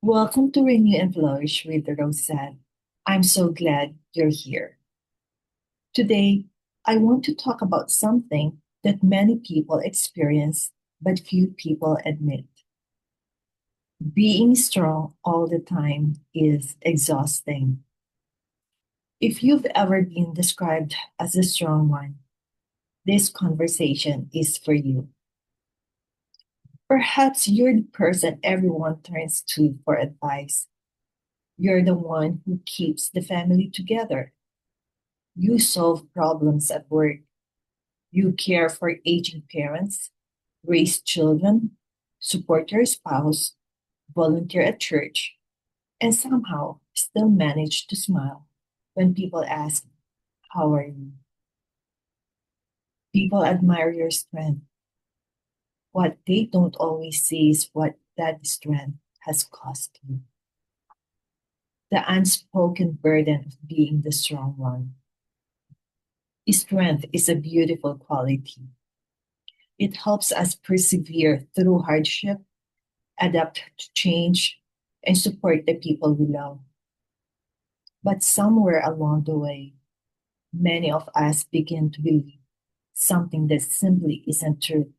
Welcome to ReNew Flourish with Rosette. I'm so glad you're here. Today, I want to talk about something that many people experience but few people admit. Being strong all the time is exhausting. If you've ever been described as a strong one, this conversation is for you. Perhaps you're the person everyone turns to for advice. You're the one who keeps the family together. You solve problems at work. You care for aging parents, raise children, support your spouse, volunteer at church, and somehow still manage to smile when people ask, "How are you?" People admire your strength. What they don't always see is what that strength has cost you. The unspoken burden of being the strong one. Strength is a beautiful quality. It helps us persevere through hardship, adapt to change, and support the people we love. But somewhere along the way, many of us begin to believe something that simply isn't true.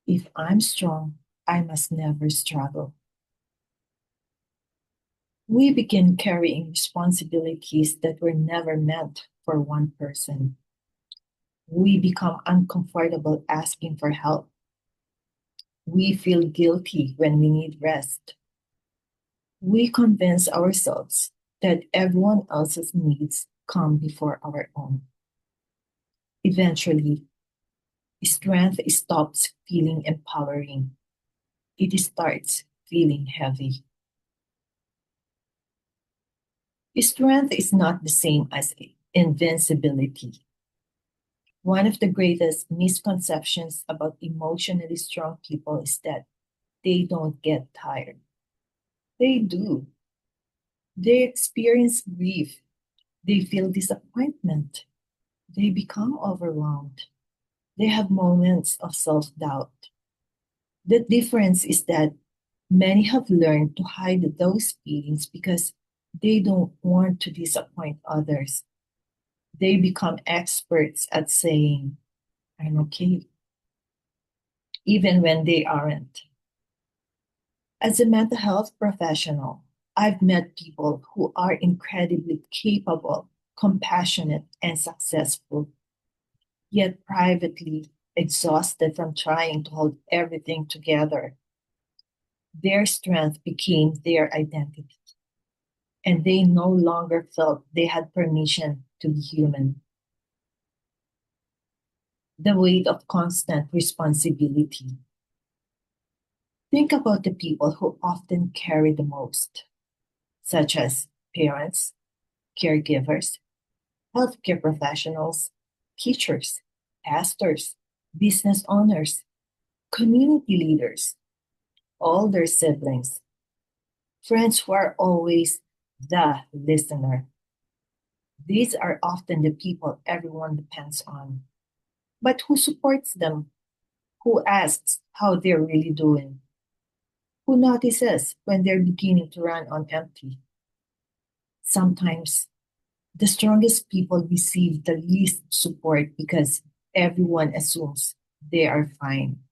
If I'm strong, I must never struggle. We begin carrying responsibilities that were never meant for one person. We become uncomfortable asking for help. We feel guilty when we need rest. We convince ourselves that everyone else's needs come before our own. Eventually, strength stops feeling empowering. It starts feeling heavy. Strength is not the same as invincibility. One of the greatest misconceptions about emotionally strong people is that they don't get tired. They do. They experience grief. They feel disappointment. They become overwhelmed. They have moments of self doubt. The difference is that many have learned to hide those feelings because they don't want to disappoint others. They become experts at saying, "I'm okay," even when they aren't. As a mental health professional, I've met people who are incredibly capable, compassionate, and successful, yet privately exhausted from trying to hold everything together. Their strength became their identity, and they no longer felt they had permission to be human. The weight of constant responsibility. Think about the people who often carry the most, such as parents, caregivers, healthcare professionals, teachers, pastors, business owners, community leaders, older siblings, friends who are always the listener. These are often the people everyone depends on. But who supports them? Who asks how they're really doing? Who notices when they're beginning to run on empty? Sometimes the strongest people receive the least support because everyone assumes they are fine.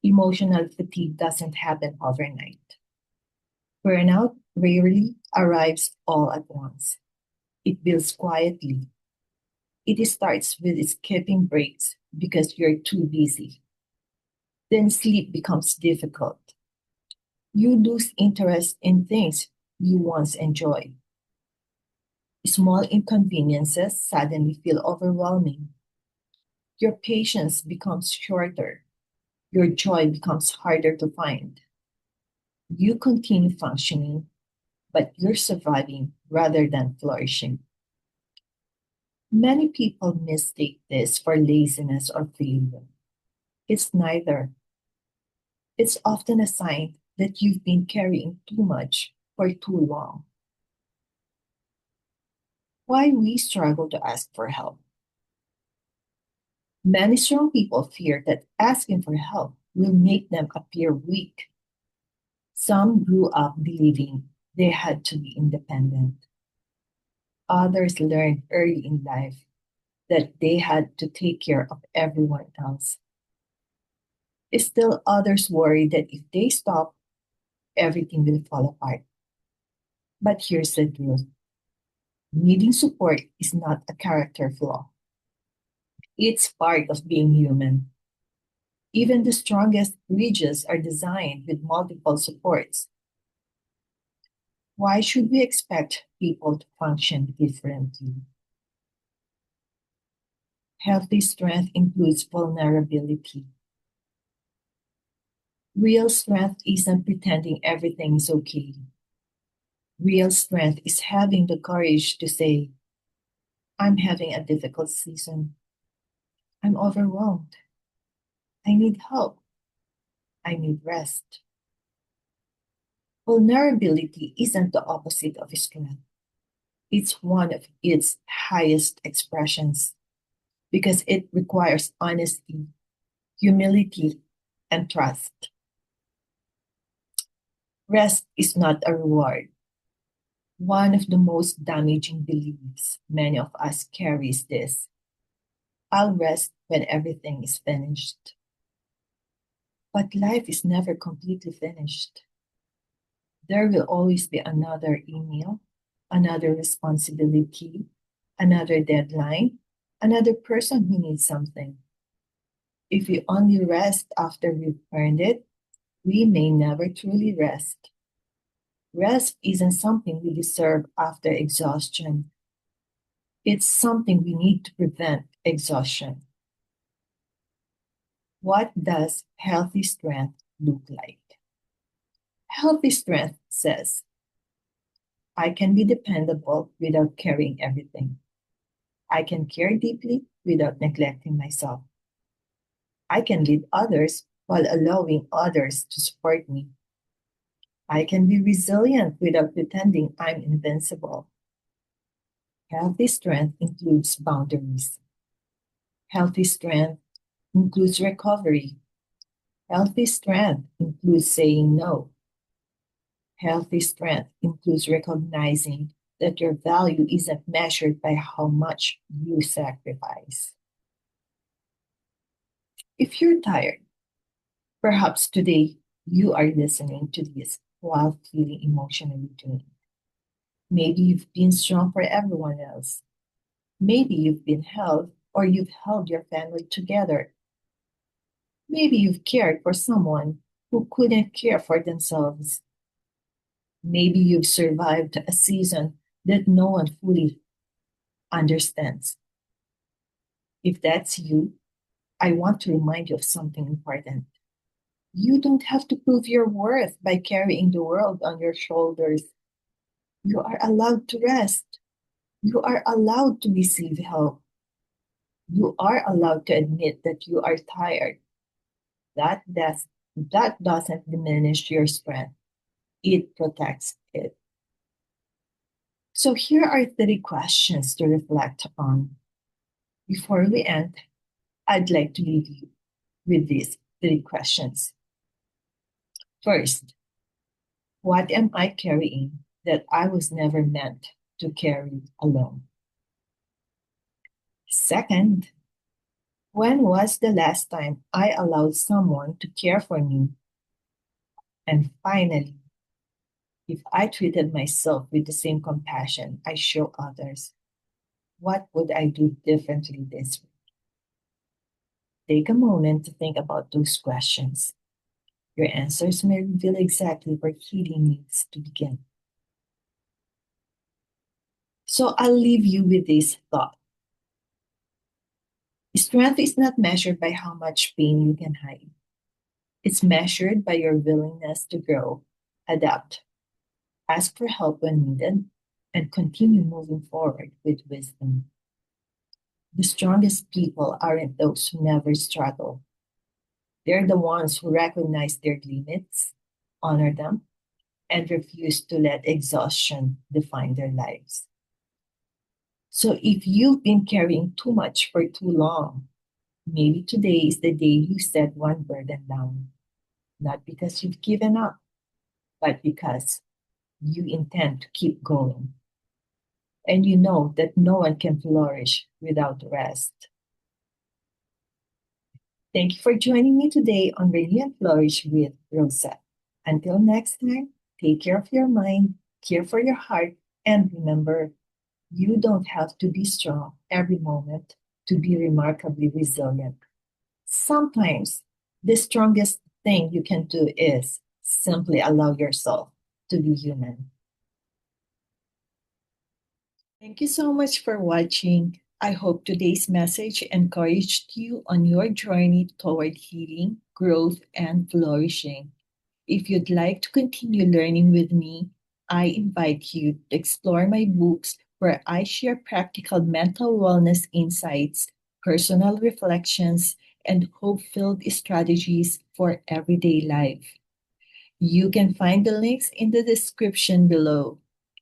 Emotional fatigue doesn't happen overnight. Burnout rarely arrives all at once. It builds quietly. It starts with skipping breaks because you're too busy. Then sleep becomes difficult. You lose interest in things you once enjoyed. Small inconveniences suddenly feel overwhelming. Your patience becomes shorter. Your joy becomes harder to find. You continue functioning, but you're surviving rather than flourishing. Many people mistake this for laziness or failure. It's neither. It's often a sign that you've been carrying too much for too long. Why we struggle to ask for help. Many strong people fear that asking for help will make them appear weak. Some grew up believing they had to be independent. Others learned early in life that they had to take care of everyone else. Still, others worry that if they stop, everything will fall apart. But here's the truth: needing support is not a character flaw, it's part of being human. Even the strongest bridges are designed with multiple supports. Why should we expect people to function differently? Healthy strength includes vulnerability. Real strength isn't pretending everything's okay. Real strength is having the courage to say, I'm having a difficult season. I'm overwhelmed. I need help. I need rest. Vulnerability isn't the opposite of strength. It's one of its highest expressions because it requires honesty, humility, and trust. Rest is not a reward. One of the most damaging beliefs many of us carry is this: I'll rest when everything is finished. But life is never completely finished. There will always be another email, another responsibility, another deadline, another person who needs something. If we only rest after we've earned it, we may never truly rest. Rest isn't something we deserve after exhaustion. It's something we need to prevent exhaustion. What does healthy strength look like? Healthy strength says, I can be dependable without carrying everything. I can care deeply without neglecting myself. I can lead others while allowing others to support me. I can be resilient without pretending I'm invincible. Healthy strength includes boundaries. Healthy strength includes recovery. Healthy strength includes saying no. Healthy strength includes recognizing that your value isn't measured by how much you sacrifice. If you're tired, perhaps today you are listening to this while feeling emotionally drained. Maybe you've been strong for everyone else. Maybe you've been held or you've held your family together. Maybe you've cared for someone who couldn't care for themselves. Maybe you've survived a season that no one fully understands. If that's you, I want to remind you of something important. You don't have to prove your worth by carrying the world on your shoulders. You are allowed to rest. You are allowed to receive help. You are allowed to admit that you are tired. That doesn't diminish your strength. It protects it. So here are 3 questions to reflect on. Before we end, I'd like to leave you with these 3 questions. First, what am I carrying that I was never meant to carry alone? Second, when was the last time I allowed someone to care for me? And finally, if I treated myself with the same compassion I show others, what would I do differently this week? Take a moment to think about those questions. Your answers may reveal exactly where healing needs to begin. So I'll leave you with this thought. Strength is not measured by how much pain you can hide. It's measured by your willingness to grow, adapt, ask for help when needed, and continue moving forward with wisdom. The strongest people aren't those who never struggle. They're the ones who recognize their limits, honor them, and refuse to let exhaustion define their lives. So if you've been carrying too much for too long, maybe today is the day you set one burden down. Not because you've given up, but because you intend to keep going. And you know that no one can flourish without rest. Thank you for joining me today on ReNew Flourish with Rosette. Until next time, take care of your mind, care for your heart, and remember, you don't have to be strong every moment to be remarkably resilient. Sometimes the strongest thing you can do is simply allow yourself to be human. Thank you so much for watching. I hope today's message encouraged you on your journey toward healing, growth, and flourishing. If you'd like to continue learning with me, I invite you to explore my books where I share practical mental wellness insights, personal reflections, and hope filled strategies for everyday life. You can find the links in the description below.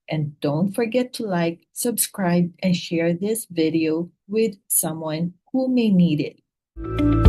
And don't forget to like, subscribe, and share this video with someone who may need it.